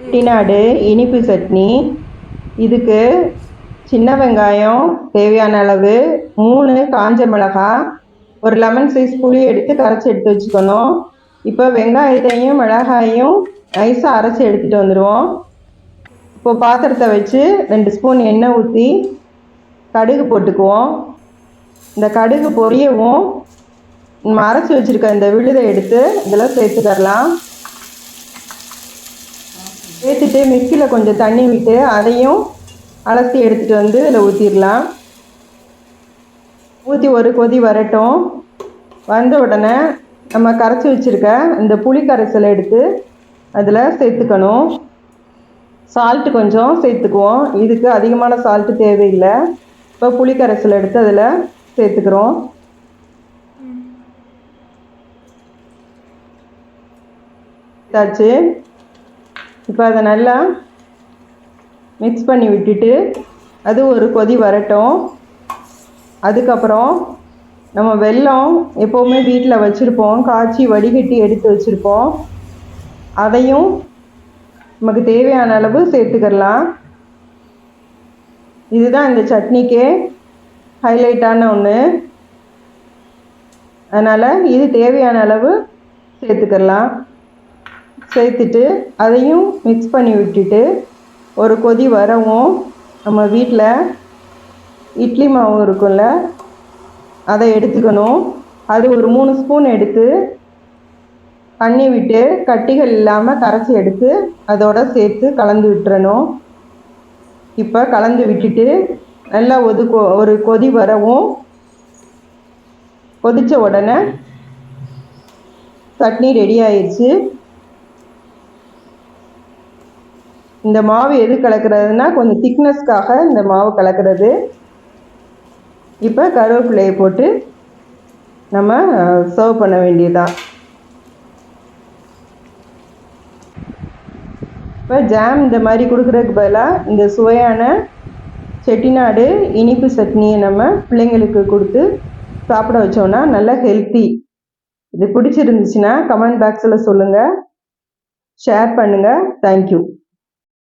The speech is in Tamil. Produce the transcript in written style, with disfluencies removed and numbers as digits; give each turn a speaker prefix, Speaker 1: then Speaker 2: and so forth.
Speaker 1: செட்டிநாடு இனிப்பு சட்னி. இதுக்கு சின்ன வெங்காயம் தேவையான அளவு, 3 காஞ்ச மிளகாய், ஒரு லெமன் சைஸ் புளி எடுத்து கரைச்சி எடுத்து வச்சுக்கணும். இப்போ வெங்காயத்தையும் மிளகாயையும் நைஸாக அரைச்சி எடுத்துகிட்டு வந்துடுவோம். இப்போ பாத்திரத்தை வச்சு 2 ஸ்பூன் எண்ணெய் ஊற்றி கடுகு போட்டுக்குவோம். இந்த கடுகு பொரியவும் நம்ம அரைச்சி வச்சுருக்க இந்த விழுதை எடுத்து இதில் சேர்த்துக்கரலாம். சேர்த்துட்டு மிக்சியில் கொஞ்சம் தண்ணி விட்டு அதையும் அலசி எடுத்துகிட்டு வந்து இதில் ஊற்றிடலாம். ஊற்றி ஒரு கொதி வரட்டும். வந்த உடனே நம்ம கரைச்சி வச்சுருக்க இந்த புளி கரைசலை எடுத்து அதில் சேர்த்துக்கணும். சால்ட்டு கொஞ்சம் சேர்த்துக்குவோம். இதுக்கு அதிகமான சால்ட்டு தேவையில்லை. இப்போ புளி கரைசலை எடுத்து அதில் சேர்த்துக்கிறோம். இப்போ அதை நல்லா மிக்ஸ் பண்ணி விட்டுட்டு அது ஒரு கொதி வரட்டும். அதுக்கப்புறம் நம்ம வெல்லம் எப்போவுமே வீட்டில் வச்சுருப்போம், காய்ச்சி வடிகட்டி எடுத்து வச்சுருப்போம். அதையும் நமக்கு தேவையான அளவு சேர்த்துக்கலாம். இதுதான் இந்த சட்னிக்கு ஹைலைட்டான ஒன்று. அதனால் இது தேவையான அளவு சேர்த்துக்கலாம். சேர்த்துட்டு அதையும் மிக்ஸ் பண்ணி விட்டுட்டு ஒரு கொதி வரவும் நம்ம வீட்டில் இட்லி மாவு இருக்கும்ல, அதை எடுத்துக்கணும். அது ஒரு 3 ஸ்பூன் எடுத்து தண்ணி விட்டு கட்டிகள் இல்லாமல் கரைச்சி எடுத்து அதோட சேர்த்து கலந்து விட்டுறணும். இப்போ கலந்து விட்டுட்டு நல்லா ஒரு கொதி வரவும் கொதித்த உடனே சட்னி ரெடி ஆயிடுச்சு. இந்த மாவு எது கலக்கிறதுனா கொஞ்சம் திக்னஸ்க்காக இந்த மாவு கலக்கிறது. இப்போ கருவேப்பிலையை போட்டு நம்ம சர்வ் பண்ண வேண்டியதுதான். இப்போ ஜாம் இந்த மாதிரி கொடுக்குறதுக்கு பதிலாக இந்த சுவையான செட்டிநாடு இனிப்பு சட்னியை நம்ம பிள்ளைங்களுக்கு கொடுத்து சாப்பிட வச்சோன்னா நல்ல ஹெல்த்தி. இது பிடிச்சிருந்துச்சுன்னா கமெண்ட் பாக்ஸில் சொல்லுங்கள், ஷேர் பண்ணுங்கள். தேங்க்யூ.